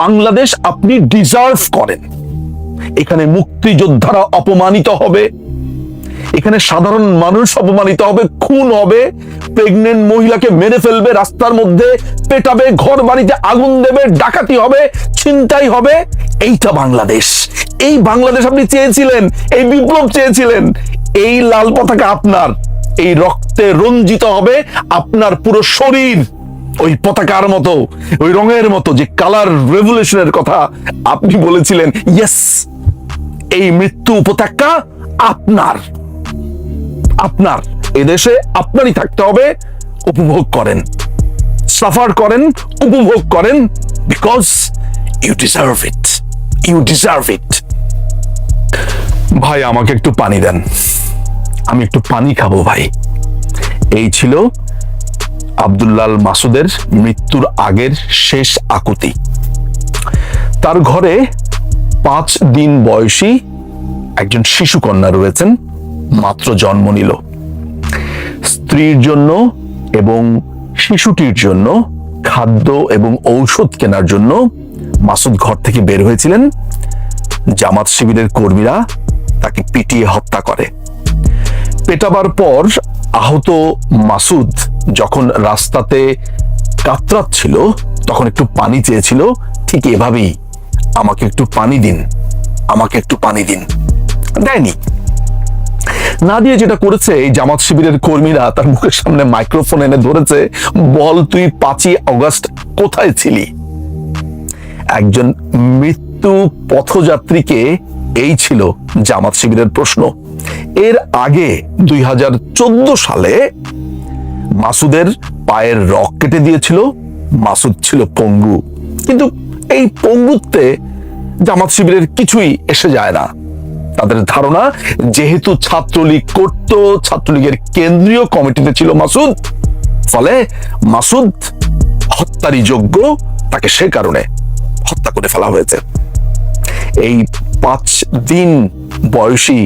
বাংলাদেশ আপনি ডিজার্ভ করেন। এখানে মুক্তিযোদ্ধারা অপমানিত হবে, এখানে সাধারণ মানুষ অপমানিত হবে, খুন হবে, প্রেগনেন্ট মহিলাকে মেরে ফেলবে, রাস্তার মধ্যে পেটাবে, ঘর বাড়িতে আগুন দেবে, ডাকাতি হবে, ছিনতাই হবে। এইটা বাংলাদেশ। এই বাংলাদেশ আপনি চেয়েছিলেন, এই বিপ্লব চেয়েছিলেন। এই লাল পতাকা আপনার, এই রক্তে রঞ্জিত হবে আপনার পুরো শরীর, ওই পতাকার মতো, ওই রঙের মতো, যে কালার রেভলিউশনের কথা আপনি বলেছিলেন। ইয়েস, এই মৃত্যু উপত্যকা আপনার, আপনার এদেশে আপনারই থাকতে হবে। উপভোগ করেন, সাফার করেন, উপভোগ করেন, because you deserve it, you deserve it. ভাই আমাকে একটু পানি দেন, আমি একটু পানি খাবো ভাই। এই ছিল আব্দুল্লাহ আল মাসুদের মৃত্যুর আগের শেষ আকুতি। তার ঘরে 5 দিন বয়সী একজন শিশু কন্যা রয়েছেন, মাত্র জন্ম নিল। স্ত্রীর জন্য এবং শিশুটির জন্য খাদ্য এবং ঔষধ কেনার জন্য মাসুদ ঘর থেকে বের হয়েছিলেন। জামাত শিবিরের কর্মীরা তাকে পিটিয়ে হত্যা করে। পেটাবার পর আহত মাসুদ যখন রাস্তাতে কাতরাচ্ছিল তখন একটু পানি চেয়েছিল, ঠিক এভাবেই, আমাকে একটু পানি দিন, আমাকে একটু পানি দিন। দেয়নি। না দিয়ে যেটা করেছে, এই জামাত শিবিরের কর্মীরা তার মুখের সামনে মাইক্রোফোন এনে ধরেছে, বল তুই 5ই আগস্ট কোথায় ছিলি? একজন মৃত্যু পথযাত্রীকে এই ছিল জামাত শিবিরের প্রশ্ন। এর আগে 2014 সালে মাসুদের পায়ের রক কেটে দিয়েছিল, মাসুদ ছিল পঙ্গু। কিন্তু এই পঙ্গুত্বে জামাত শিবিরের কিছুই এসে যায় না। তাদের ধারণা, যেহেতু ছাত্রলীগ করত, ছাত্রলীগের কেন্দ্রীয় কমিটিতে ছিল মাসুদ, ফলে মাসুদ হত্যারই যোগ্য, তাকে সে কারণে হত্যা করে ফেলা হয়েছে। এই 5 দিন বয়সী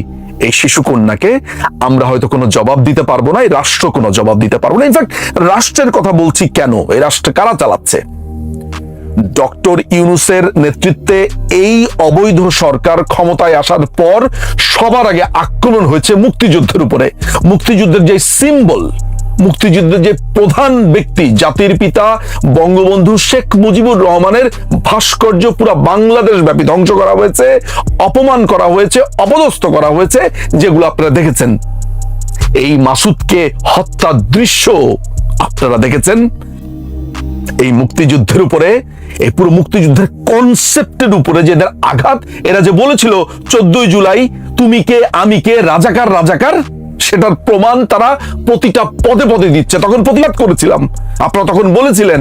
এই শিশু কন্যাকে আমরা হয়তো কোনো জবাব দিতে পারবো না, এই রাষ্ট্র কোনো জবাব দিতে পারবো না। ইনফ্যাক্ট রাষ্ট্রের কথা বলছি কেন, এই রাষ্ট্র কারা চালাচ্ছে? ডক্টর ইউনূসের নেতৃত্বে এই অবৈধ সরকার ক্ষমতায় আসার পর সবার আগে আক্রমণ হয়েছে মুক্তিযুদ্ধের উপরে। মুক্তিযুদ্ধের যে সিম্বল, মুক্তিযুদ্ধের যে প্রধান ব্যক্তি, জাতির পিতা বঙ্গবন্ধু শেখ মুজিবুর রহমানের ভাস্কর্য পুরো বাংলাদেশ ব্যাপী ধ্বংস করা হয়েছে, অপমান করা হয়েছে, অপদস্থ করা হয়েছে, যেগুলো আপনারা দেখেছেন। এই মাসুদকে হত্যার দৃশ্য আপনারা দেখেছেন। এই মুক্তিযুদ্ধের উপরে, এই পুরো মুক্তিযুদ্ধের কনসেপ্টের উপরে যে এদের আঘাত, এরা যে বলেছিল 14 জুলাই তুমি কে আমি কে, রাজাকার রাজাকার, সেটার প্রমাণ তারা প্রতিটা পদে পদে দিচ্ছে। তখন প্রতিবাদ করেছিলাম, আপনারা তখন বলেছিলেন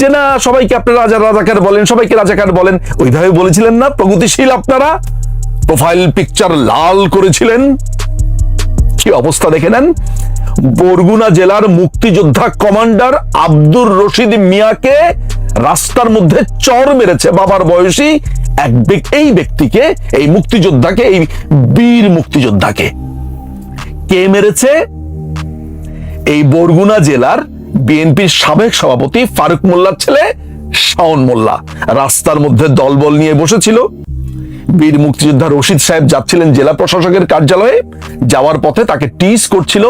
যে না, সবাইকে আপনারা রাজাকার বলেন, সবাইকে রাজাকার বলেন। ওইভাবে বলেছিলেন না? প্রগতিশীল আপনারা প্রোফাইল পিকচার লাল করেছিলেন। কি অবস্থা দেখে নেন। বরগুনা জেলার মুক্তিযোদ্ধা কমান্ডার আব্দুর রশিদ মিয়াকে রাস্তার মধ্যে চর মেরেছে বাবার বয়সী এই ব্যক্তিকে, এই মুক্তিযোদ্ধাকে, এই বীর মুক্তিযোদ্ধাকে কে মেরেছে? এই বরগুনা জেলার বিএনপির সাবেক সভাপতি ফারুক মোল্লার ছেলে শাওন মোল্লা রাস্তার মধ্যে দলবল নিয়ে বসেছিল। বীর মুক্তিযোদ্ধা রশিদ সাহেব যাচ্ছিলেন জেলা প্রশাসকের কার্যালয়ে, যাওয়ার পথে তাকে টিজ করছিল,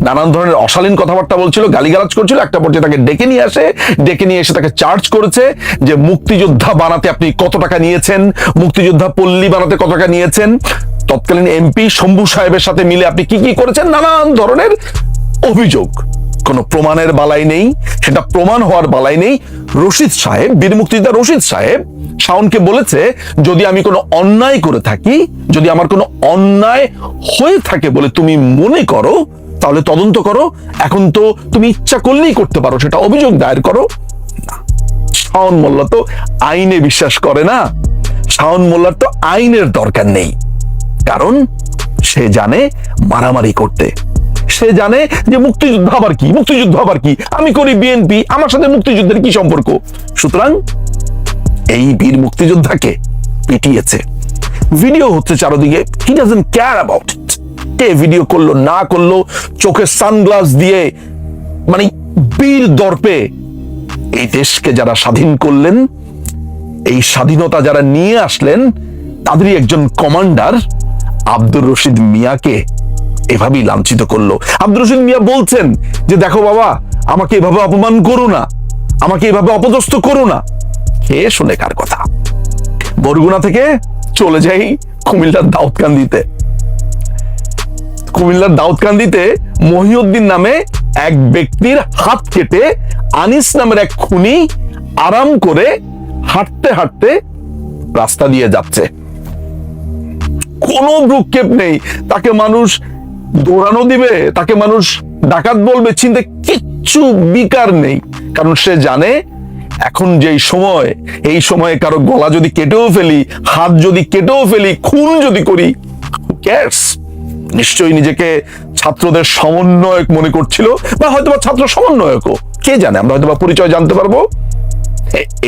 নানান ধরনের অশালীন কথাবার্তা বলছিল, গালিগালাজ করছিল। একটা পর্যায়ে তাকে ডেকে নিয়ে এসে তাকে চার্জ করেছে যে মুক্তিযোদ্ধা বানাতে আপনি কত টাকা নিয়েছেন, মুক্তিযোদ্ধা পল্লী বানাতে কত টাকা নিয়েছেন, তৎকালীন এমপি শম্ভু সাহেবের সাথে মিলে আপনি কি কি করেছেন, নানান ধরনের অভিযোগ। কোনো প্রমাণের বালাই নেই, সেটা প্রমাণ হওয়ার বালাই নেই। রশিদ সাহেব, বীর মুক্তিযোদ্ধা রশিদ সাহেব শাওনকে বলেছে, যদি আমি কোনো অন্যায় করে থাকি, যদি আমার কোনো অন্যায় হয়ে থাকে বলে তুমি মনে করো, তাহলে তদন্ত করো। এখন তো তুমি ইচ্ছা করলেই করতে পারো, সেটা অভিযোগ দায়ের করো না। শাওন মোল্লা তো আইনে বিশ্বাস করে না। শাওন মোল্লার তো আইনের দরকার নেই, কারণ সে জানে মারামারি করতে। সে জানে যে মুক্তিযুদ্ধ আবার কি, মুক্তিযুদ্ধ আবার কি, আমি করি বিএনপি, আমার সাথে মুক্তিযুদ্ধের কি সম্পর্ক? সুতরাং এই বীর মুক্তিযোদ্ধাকে পিটিয়েছে, ভিডিও হচ্ছে চারদিকে। He doesn't care about it. K video করলো না করলো, চোখে সানগ্লাস দিয়ে, মানে বীর দর্পে এই দেশকে যারা স্বাধীন করলেন, এই স্বাধীনতা যারা নিয়ে আসলেন তাদেরই একজন কমান্ডার আব্দুর রশিদ মিয়াকে এভাবেই লাঞ্ছিত করলো। আব্দুর রশিদ মিয়া বলছেন যে দেখো বাবা, আমাকে এভাবে অপমান করো না, আমাকে এভাবে অপদস্থ করো না। কে শুনে কার কথা? বরগুনা থেকে চলে যাই কুমিল্লার দাউদকান্দিতে। কুমিল্লার দাউদকান্দিতে মহিউদ্দিন নামে এক ব্যক্তির হাত কেটে আনিস নামের এক খুনি আরাম করে হাঁটতে হাঁটতে রাস্তা দিয়ে যাচ্ছে। কোনো ভ্রুক্ষেপ নেই, তাকে মানুষ দৌড়ানো দিবে, তাকে মানুষ ডাকাত বলবে, চিন্তা কিচ্ছু বিকার নেই। কারণ সে জানে এখন যেই সময়, এই সময়ে কারো গলা যদি কেটেও ফেলি, হাত যদি কেটেও ফেলি, খুন যদি করি, who cares? নিশ্চয়ই নিজেকে ছাত্রদের সমন্বয়ক মনে করছিল, বা হয়তোবা ছাত্র সমন্বয়কও, কে জানে, আমরা হয়তোবা পরিচয় জানতে পারবো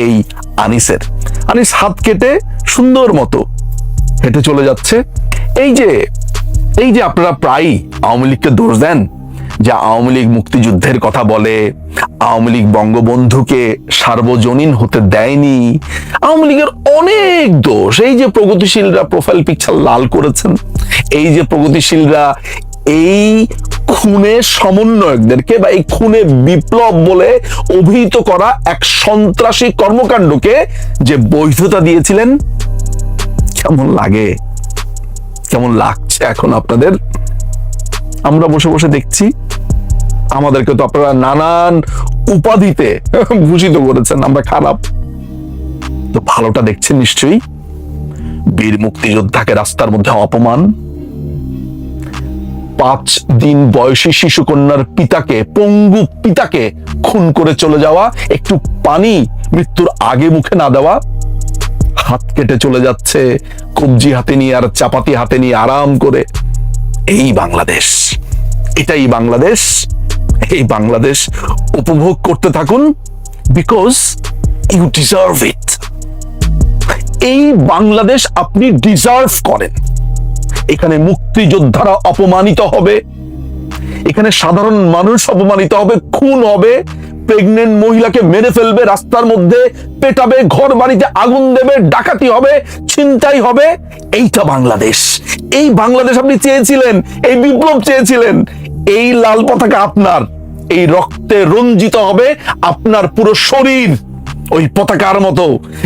এই আনিসের। আনিস হাত কেটে সুন্দর মতো হেঁটে চলে যাচ্ছে। এই যে আপনারা প্রায় আওয়ামী লীগকে দোষ দেন যে আওয়ামী লীগ মুক্তিযুদ্ধের কথা বলে, আওয়ামী লীগ বঙ্গবন্ধুকে সার্বজনীন হতে দেয়নি, আওয়ামী লীগের অনেক দোষ। এই যে প্রগতিশীলরা প্রোফাইল পিকচার লাল করেছেন, এই যে প্রগতিশীলরা এই খুনে সমন্বয়কদেরকে বা এই খুনে বিপ্লব বলে অভিহিত করা এক সন্ত্রাসী কর্মকাণ্ডকে যে বৈধতা দিয়েছিলেন, কেমন লাগে, কেমন লাগছে এখন আপনাদের? আমরা বসে বসে দেখছি, আমাদেরকে তো আপনারা নানান উপাধিতে ভূষিত করেছেন, আমরা খারাপ। তো ভালোটা দেখছেন নিশ্চয়ই। বীর মুক্তিযোদ্ধাকে রাস্তার মধ্যে অপমান, 5 দিন বয়সী শিশুকন্যার পিতাকে, পঙ্গু পিতাকে খুন করে চলে যাওয়া, একটু পানি মৃত্যুর আগে মুখে না দেওয়া, হাত কেটে চলে যাচ্ছে কবজি হাতে নিয়ে আর চাপাতি হাতে নিয়ে আরাম করে। এই বাংলাদেশ, এটাই বাংলাদেশ। এই বাংলাদেশ উপভোগ করতে থাকুন, বিকজ ইউ ডিজার্ভ ইট। এই বাংলাদেশ আপনি ডিজার্ভ করেন। এখানে মুক্তিযোদ্ধারা অপমানিত হবে, এখানে সাধারণ মানুষ অপমানিত হবে, খুন হবে, প্রেগনেন্ট মহিলাকে মেরে ফেলবে, রাস্তার মধ্যে পেটাবে, ঘর বাড়িতে আগুন দেবে, ডাকাতি হবে, ছিনতাই হবে। এইটা বাংলাদেশ। এই বাংলাদেশ আপনি চেয়েছিলেন, এই বিপ্লব চেয়েছিলেন। এই লাল পতাকা আপনার, এই রক্তে রঞ্জিত হবে আপনার পুরো শরীর, ওই পতাকার মতো,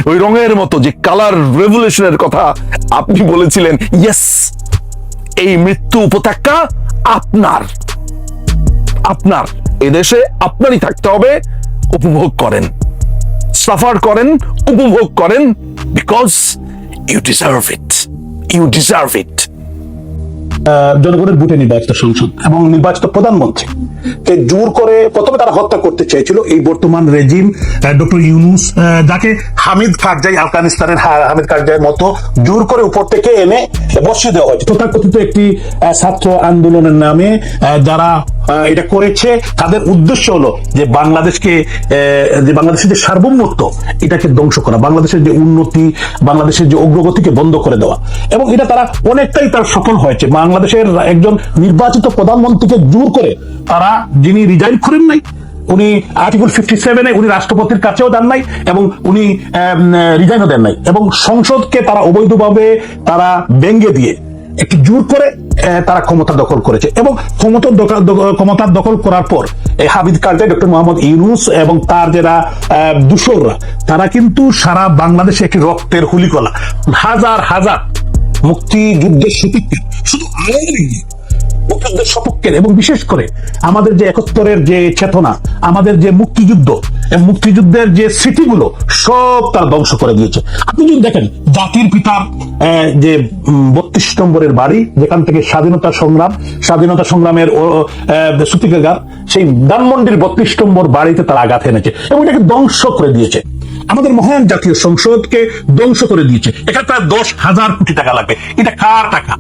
ওই রঙের মতো যে কালার রেভলিউশনের কথা আপনি বলেছিলেন। ইয়েস, এই মৃত্যু উপত্যকা আপনার, আপনার এদেশে আপনারই থাকতে হবে। উপভোগ করেন, সাফার করেন, উপভোগ করেন, because you deserve it, you deserve it. জনগণের ভোটে নির্বাচিত সংসদ এবং নির্বাচিত প্রধানমন্ত্রী জোর করে প্রথমে তারা হত্যা করতে চেয়েছিল এই বর্তমান রেজিম, ডক্টর ইউনূস, যাকে হামিদ কারজাই, আফগানিস্তানের হামিদ কারজাইয়ের মতো জোর করে উপর থেকে এনে বসিয়ে দেওয়া হয়েছে। তথাকথিত একটি ছাত্র আন্দোলনের নামে যারা এটা করেছে, তাদের উদ্দেশ্য হলো যে বাংলাদেশকে, যে বাংলাদেশের যে সার্বভৌমত্ব, এটাকে ধ্বংস করা, বাংলাদেশের যে উন্নতি, বাংলাদেশের যে অগ্রগতিকে বন্ধ করে দেওয়া। এবং এটা তারা অনেকটাই তার সফল হয়েছে। বাংলাদেশের একজন নির্বাচিত প্রধানমন্ত্রীকে জোর করে তারা, যিনি রিজাইন করেন নাই, উনি আর্টিকেল 57-এ উনি রাষ্ট্রপতির কাছেও যান নাই এবং উনি রিজাইনও দেন নাই, এবং সংসদকে তারা অবৈধভাবে তারা ব্যঙ্গে দিয়ে একটু জোর করে তারা ক্ষমতা দখল করেছে। এবং ক্ষমতা দখল করার পর এই হামিদ কারজাই, ডক্টর মোহাম্মদ ইউনূস এবং তার যারা দূষররা, তারা কিন্তু সারা বাংলাদেশে একটি রক্তের হুলিকলা, হাজার হাজার মুক্তিযুদ্ধের সপক্ষে, শুধু আওয়ামী লীগ মুক্তিযুদ্ধের সপক্ষের, এবং বিশেষ করে আমাদের যে 71-এর যে চেতনা, আমাদের যে মুক্তিযুদ্ধ এবং মুক্তিযুদ্ধের যে স্মৃতিগুলো সব তারা ধ্বংস করে দিয়েছে। আপনি যদি দেখেন জাতির পিতার যে 32 নম্বরের বাড়ি, যেখান থেকে স্বাধীনতা সংগ্রামের সূতিকাগার, সেই ধানমন্ডির 32 নম্বর বাড়িতে তারা আঘাত এনেছে এবং এটাকে ধ্বংস করে দিয়েছে। আমাদের মহান জাতীয় সংসদকে ধ্বংস করে দিয়েছে। এখানে প্রায় 10,000 কোটি টাকা লাগবে। এটা কার টাকা?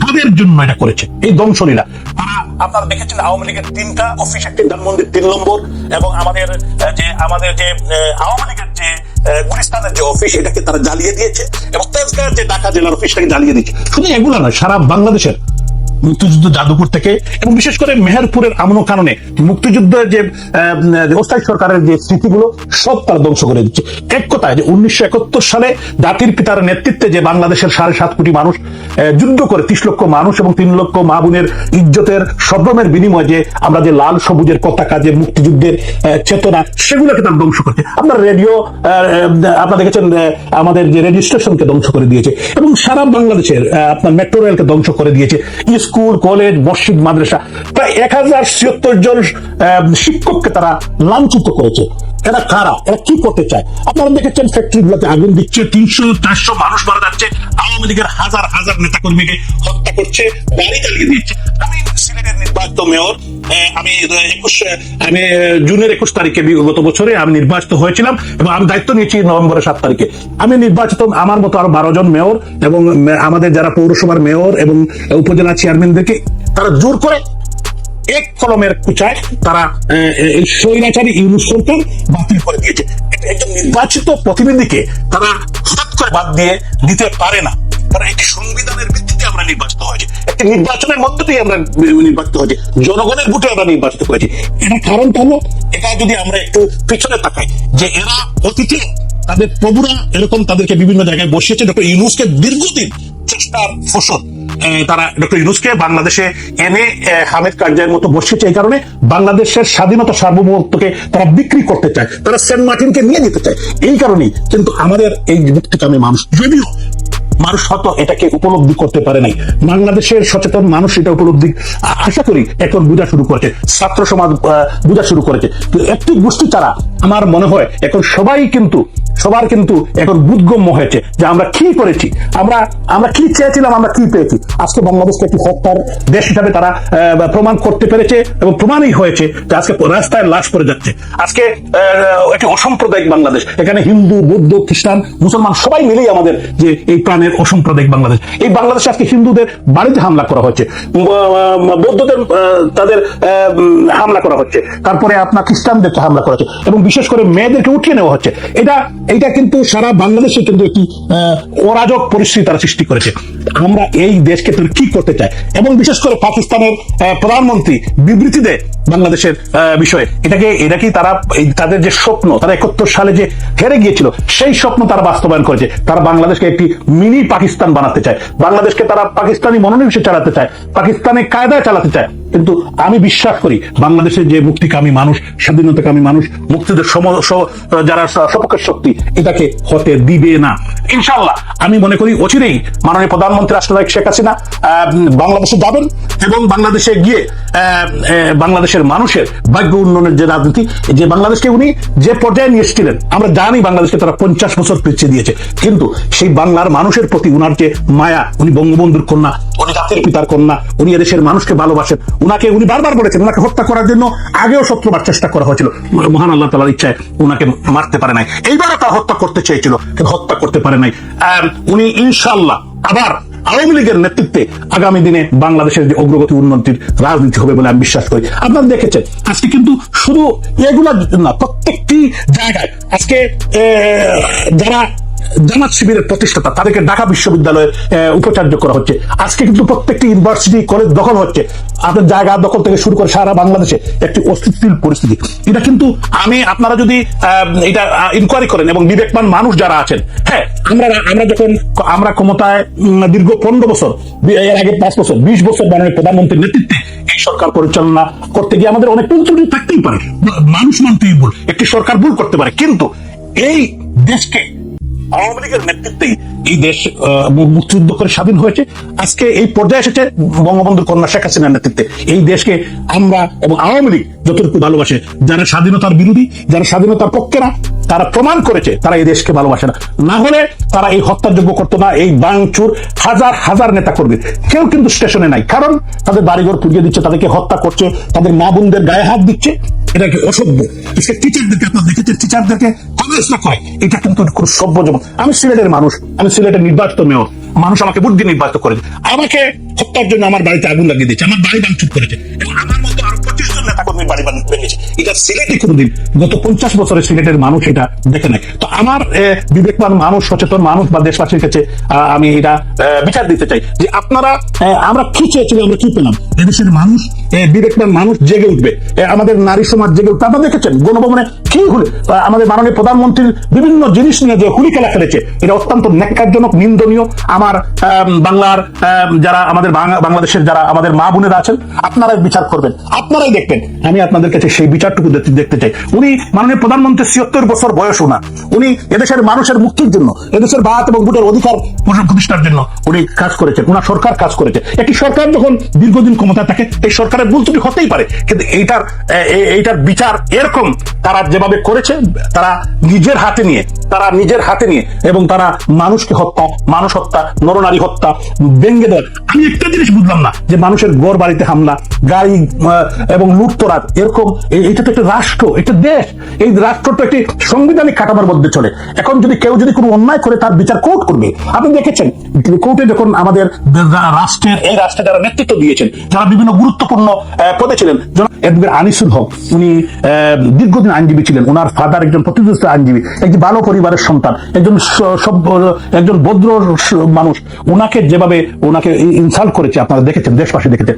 তাদের জন্য এটা করেছে এই ধ্বংসলীলা। তারা, আপনারা দেখেছেন আওয়ামী লীগের 3টা অফিস, একটি ধানমন্ডির 3 নম্বর, এবং আমাদের যে আওয়ামী লীগের যে গুলিস্তানের যে অফিস, এটাকে তারা জ্বালিয়ে দিয়েছে, এবং তেজগাঁয়ের যে ঢাকা জেলার অফিসটাকে জ্বালিয়ে দিয়েছে। শুধু এগুলো নয়, সারা বাংলাদেশের মুক্তিযুদ্ধ জাদুঘর থেকে, এবং বিশেষ করে মেহেরপুরের আমনো কারণে মুক্তিযুদ্ধের যে অস্থায়ী সরকারের যে স্মৃতিগুলো সব তারা ধ্বংস করে দিচ্ছে। এক কথায় যে 1971 সালে জাতির পিতার নেতৃত্বে যে বাংলাদেশের 7.5 কোটি মানুষ যুদ্ধ করে 30 লক্ষ মানুষ এবং 3 লক্ষ মা বোনের ইজ্জতের সদ্রমের বিনিময়ে যে আমরা যে লাল সবুজের পতাকা, যে মুক্তিযুদ্ধের চেতনা, সেগুলোকে তারা ধ্বংস করছে। আপনার রেডিও, আপনারা দেখেছেন আমাদের যে রেডিও স্টেশনকে ধ্বংস করে দিয়েছে, এবং সারা বাংলাদেশের আপনার মেট্রো রেলকে ধ্বংস করে দিয়েছে। স্কুল, কলেজ, মসজিদ, মাদ্রাসা, প্রায় 1076 জন শিক্ষককে তারা লাঞ্ছিত করেছে। এরা কারা? এরা কি করতে চায়? আপনারা দেখেছেন ফ্যাক্টরি গুলোতে আগুন দিচ্ছে, 300-400 মানুষ মারা যাচ্ছে, আওয়ামী লীগের হাজার হাজার নেতা কর্মীকে হত্যা করছে, বাড়ি জ্বালিয়ে দিচ্ছে। আমি সিলেটের নির্বাচিত মেয়র, আমি জুনের 21 তারিখে গত বছরে আমি নির্বাচিত হয়েছিলাম, এবং আমি দায়িত্ব নিয়েছি নভেম্বরের 7 তারিখে। আমি নির্বাচিত, আমার মতো আরো 12 জন মেয়র এবং আমাদের যারা পৌরসভার মেয়র এবং উপজেলা চেয়ারম্যানদেরকে তারা জোর করে এক কলমের কুচায় তারা এই স্বৈরাচারী ইউনূস সরকার বাতিল করে দিয়েছে। একজন নির্বাচিত প্রতিনিধিকে তারা হঠাৎ করে বাদ দিয়ে দিতে পারে না, কারণ একটি সংবিধানের ভিত্তিতে আমরা নির্বাচিত হয়েছি, একটি নির্বাচনের মধ্য দিয়ে আমরা নির্বাচিত হয়েছি, জনগণের ভোটে আমরা নির্বাচিত হয়েছি। এটা কারণটা হলো, এটা যদি আমরা একটু পিছনে তাকাই, যে এরা অতীতে তাদের প্রভুরা এরকম তাদেরকে বিভিন্ন জায়গায় বসিয়েছে। ডক্টর ইউনূসকে দীর্ঘদিন চেষ্টার ফসল তারা ডক্টর ইউনূসকে বাংলাদেশে এনে হামিদ কারজাইয়ের মতো বসিয়েছে। এই কারণে বাংলাদেশের স্বাধীনতা সার্বভৌমত্বকে তারা বিক্রি করতে চায়, তারা সেন্ট মার্টিনকে নিয়ে যেতে চায়। এই কারণেই কিন্তু আমাদের এই মুক্তিকামী মানুষ, যদিও মানুষ হয়তো এটাকে উপলব্ধি করতে পারে নাই, বাংলাদেশের সচেতন মানুষ এটা উপলব্ধি আশা করি এখন বোঝা শুরু করেছে, ছাত্র সমাজ বোঝা শুরু করেছে। একটি গোষ্ঠী তারা, আমার মনে হয় এখন সবার কিন্তু এখন বুদ্ধগম্য হয়েছে যে আমরা কি করেছি, আমরা কি চেয়েছিলাম, আমরা কি পেয়েছি। আজকে বাংলাদেশকে একটি হত্যার দেশ হিসাবে তারা প্রমাণ করতে পেরেছে, এবং প্রমাণই হয়েছে যে আজকে রাস্তায় লাশ পড়ে যাচ্ছে। আজকে একটি অসাম্প্রদায়িক বাংলাদেশ, এখানে হিন্দু, বৌদ্ধ, খ্রিস্টান, মুসলমান সবাই মিলেই আমাদের যে এই প্রাণের অসাম্প্রদায়িক বাংলাদেশ। এই বাংলাদেশে আজকে হিন্দুদের বাড়িতে হামলা করা হচ্ছে, বৌদ্ধদের তাদের হামলা করা হচ্ছে, তারপরে আপনার খ্রিস্টানদেরকে হামলা করা হচ্ছে, এবং বিশেষ করে মেয়েদেরকে উঠিয়ে নেওয়া হচ্ছে। এটা কিন্তু সারা বাংলাদেশে কিন্তু একটি অরাজক পরিস্থিতি তারা সৃষ্টি করেছে। আমরা এই দেশকে কি করতে চাই, এবং বিশেষ করে পাকিস্তানের প্রধানমন্ত্রী বিবৃতি দেয় বাংলাদেশের বিষয়ে, এটা কি তারা তাদের যে স্বপ্ন, তারা 71 সালে যে হেরে গিয়েছিল, সেই স্বপ্ন তারা বাস্তবায়ন করেছে। তারা বাংলাদেশকে একটি মিনি পাকিস্তান বানাতে চায়, বাংলাদেশকে তারা পাকিস্তানি মনোনিবেশে চালাতে চায়, পাকিস্তানি কায়দায় চালাতে চায়। কিন্তু আমি বিশ্বাস করি বাংলাদেশের যে মুক্তিকামী মানুষ, স্বাধীনতাকামী মানুষ, মুক্তিদের যারা সপক্ষের শক্তি, এটাকে হতে দিবে না ইনশাআল্লাহ। আমি মনে করি অচিরেই মাননীয় প্রধানমন্ত্রী রাষ্ট্রনায়ক শেখ হাসিনা বাংলাদেশে যাবেন, এবং বাংলাদেশে গিয়ে বাংলাদেশের মানুষের ভাগ্য উন্নয়নের যে রাজনীতি, যে বাংলাদেশকে উনি যে পর্যায়ে নিয়ে এসেছিলেন, আমরা জানি বাংলাদেশকে তারা 50 বছর পিছিয়ে দিয়েছে, কিন্তু সেই বাংলার মানুষের প্রতি উনার যে মায়া, উনি বঙ্গবন্ধুর কন্যা, উনি জাতির পিতার কন্যা, উনি এদেশের মানুষকে ভালোবাসেন। উনি বারবার বলেছেন, উনাকে হত্যা করার জন্য আগেও 17 বার চেষ্টা করা হয়েছিল, মহান আল্লাহ তাআলার ইচ্ছায় উনাকে মারতে পারে নাই। এইবারও তারা হত্যা করতে চেয়েছিল, কিন্তু হত্যা করতে পারে নাই। উনি ইনশাআল্লাহ আবার আওয়ামী লীগের নেতৃত্বে আগামী দিনে বাংলাদেশের যে অগ্রগতি উন্নতির রাজনীতি হবে বলে আমি বিশ্বাস করি। আপনারা দেখেছেন আজকে কিন্তু শুধু এগুলা না, প্রত্যেকটি জায়গায় আজকে যারা জামাত শিবিরের প্রতিষ্ঠাতা, তাদেরকে ঢাকা বিশ্ববিদ্যালয়ে উপাচার্য করা হচ্ছে। আজকে কিন্তু প্রত্যেকটি ইউনিভার্সিটি, কলেজ দখল হচ্ছে। আপনার জায়গা দখল থেকে শুরু করে সারা বাংলাদেশে একটি অস্থিতিশীল পরিস্থিতি। এটা কিন্তু আপনারা যদি এটা ইনকোয়ারি করেন, এবং বিবেকমান মানুষ যারা আছেন, হ্যাঁ, আমরা ক্ষমতায় দীর্ঘ 15 বছর, এর আগে 5 বছর, 20 বছর মাননীয় প্রধানমন্ত্রীর নেতৃত্বে এই সরকার পরিচালনা করতে গিয়ে আমাদের অনেক ত্রুটি থাকতেই পারে, মানুষ মানতেই ভুল, একটি সরকার ভুল করতে পারে, কিন্তু এই দেশকে আওয়ামী লীগের নেতৃত্বেই এই দেশ মুক্তিযুদ্ধ করে স্বাধীন হয়েছে। আজকে এই পর্যায়ে এসেছে বঙ্গবন্ধুর কন্যা শেখ হাসিনার নেতৃত্বে। এই দেশকে আমরা এবং আওয়ামী লীগ যতটুকু ভালোবাসে, যারা স্বাধীনতার বিরোধী, যারা স্বাধীনতার পক্ষেরা, তারা প্রমাণ করেছে তারা এই দেশকে ভালোবাসে না। না হলে তারা এই হত্যাযোগ্য করতো না। এই ভাঙচুর, হাজার হাজার নেতা কর্মী কেউ কিন্তু স্টেশনে নাই, কারণ তাদের বাড়িঘর পুড়িয়ে দিচ্ছে, তাদেরকে হত্যা করছে, তাদের মা বোনদের গায়ে হাত দিচ্ছে। এটাকে অসভ্য। টিচারদেরকে আপনারা দেখেছেন, টিচারদেরকে কলেজ না কয়, এটা কিন্তু খুব সভ্য। যেমন আমি সিলেটের মানুষ, আমি সিলেটের নির্বাচিত মেয়র, মানুষ আমাকে ভোট দিয়ে নির্বাচিত করেছে, আমাকে হত্যার জন্য আমার বাড়িতে আগুন লাগিয়ে দিচ্ছে, আমার বাড়ি ভাঙচুর করেছে, এবং আমার মতো আরো 25 জন নেতা কর্মী আমি বাড়ি ভেঙেছি। এটা সিলেটে কোনোদিন গত 50 বছরে সিলেটের মানুষ এটা দেখে নাই। তো আমার বিবেকবান মানুষ, সচেতন মানুষ বা দেশবাসীর কাছে আমি এটা বিচার দিতে চাই যে আপনারা, আমরা কি চেয়েছিলাম, আমরা কি পেলাম? এদেশের মানুষ, বিবেকবান মানুষ জেগে উঠবে, আমাদের নারী সমাজ জেগে উঠবে। আপনারা দেখেছেন গণভবনে কি হলে আমাদের মাননীয় প্রধানমন্ত্রীর বিভিন্ন জিনিস নিয়ে যে হুলি খেলা খেলেছে, এটা অত্যন্ত ন্যাক্কারজনক, নিন্দনীয়। আমার বাংলার যারা আমাদের বাংলাদেশের যারা আমাদের মা বোনেরা আছেন, আপনারাই বিচার করবেন, আপনারাই দেখবেন। আমি আপনাদের কাছে সেই বিচারটুকু দেখতে চাই। উনি মাননীয় প্রধানমন্ত্রী 76 বছর বয়স ওনার, উনি এদেশের মানুষের মুক্তির জন্য, এদেশের ভাত এবং ভোটের অধিকার প্রতিষ্ঠার জন্য উনি কাজ করেছেন, ওনার সরকার কাজ করেছে। একটি সরকার যখন দীর্ঘদিন ক্ষমতা থাকে, এই সরকারের ভুল ত্রুটি হতেই পারে, কিন্তু এইটার বিচার এরকম তারা যেভাবে করেছে, তারা নিজের হাতে নিয়ে এবং তারা মানুষকে হত্যা, মানুষ হত্যা, নরনারী হত্যা, ব্যঙ্গে দেওয়া। আমি একটা জিনিস বুঝলাম না যে মানুষের ঘর বাড়িতে হামলা, গাড়ি এবং লুটতরাজ, এরকম। এটা তো একটা রাষ্ট্র, এটা দেশ। এই রাষ্ট্রটা একটি সাংবিধানিক কাঠামোর মধ্যে চলে। এখন যদি কেউ কোনো অন্যায় করে, তার বিচার কোর্ট করবে। আপনি দেখেছেন কোর্টে যখন আমাদের এই রাষ্ট্রে যারা নেতৃত্ব দিয়েছেন, যারা বিভিন্ন গুরুত্বপূর্ণ পদে ছিলেন, অ্যাডভোকেট আনিসুল হক, উনি দীর্ঘদিন আইনজীবী ছিলেন। ওনার ফাদার একজন প্রতিষ্ঠিত আইনজীবী, একটি ভালো পরিবারের সন্তান, একজন ভদ্র মানুষ। ওনাকে যেভাবে ইনসাল্ট করেছে আপনারা দেখেছেন, দেশবাসী দেখেছেন।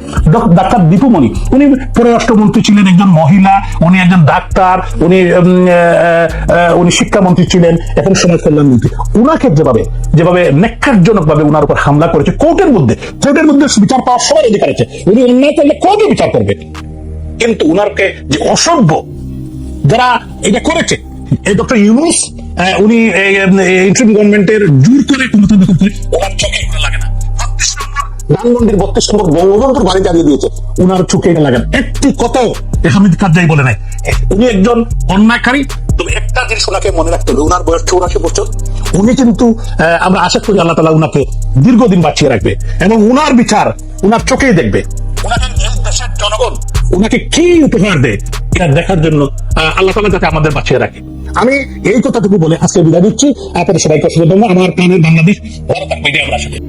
ডাক্তার দীপুমণি, উনি পররাষ্ট্রমন্ত্রী ছিলেন, একজন মহিলা, উনি একজন ডাক্তার, উনি শিক্ষামন্ত্রী ছিলেন, এখন সমাজ কল্যাণ মন্ত্রী। উনাকে যেভাবে ন্যাক্কারজনক ভাবে উনার উপর হামলা করেছে কোর্টের মধ্যে বিচার পাওয়ার সবার অধিকার আছে। উনি অন্যায় করলে কোর্টে বিচার করবে, কিন্তু উনারকে যে অসভ্য যারা এটা করেছে, এই ডক্টর ইউনূস, উনি ইন্টারিম গভর্নমেন্টের জোর করে ক্ষমতা দখল করে, ওনার চোখে এগুলো লাগে না। 32 নম্বর ধানমন্ডির 32 নম্বর বঙ্গবন্ধুর বাড়ি জ্বালিয়ে দিয়েছে, উনার চোখে এটা লাগে না। একটি কথাও হামিদ কারজাই বলে নাই। উনি একজন অন্যায়কারী। তবে একটা জিনিস ওনাকে মনে রাখতে হবে, উনার বয়স 84 বছর। উনি কিন্তু, আমরা আশা করি আল্লাহ তাআলা উনাকে দীর্ঘদিন বাঁচিয়ে রাখবে এবং উনার বিচার উনার চোখেই দেখবে। উনাকে এই দেশের জনগণ উনাকে কি উপহার দেয়, এটা দেখার জন্য আল্লাহ তাআলা যাতে আমাদের বাঁচিয়ে রাখে। আমি এই কথাটুকু বলে আজকে বিদায় দিচ্ছি। আপনাদের সবাইকে অসংখ্য ধন্যবাদ। আমার প্রাণের বাংলাদেশ ভালো থাকবে, এটাই আমরা আশা করি।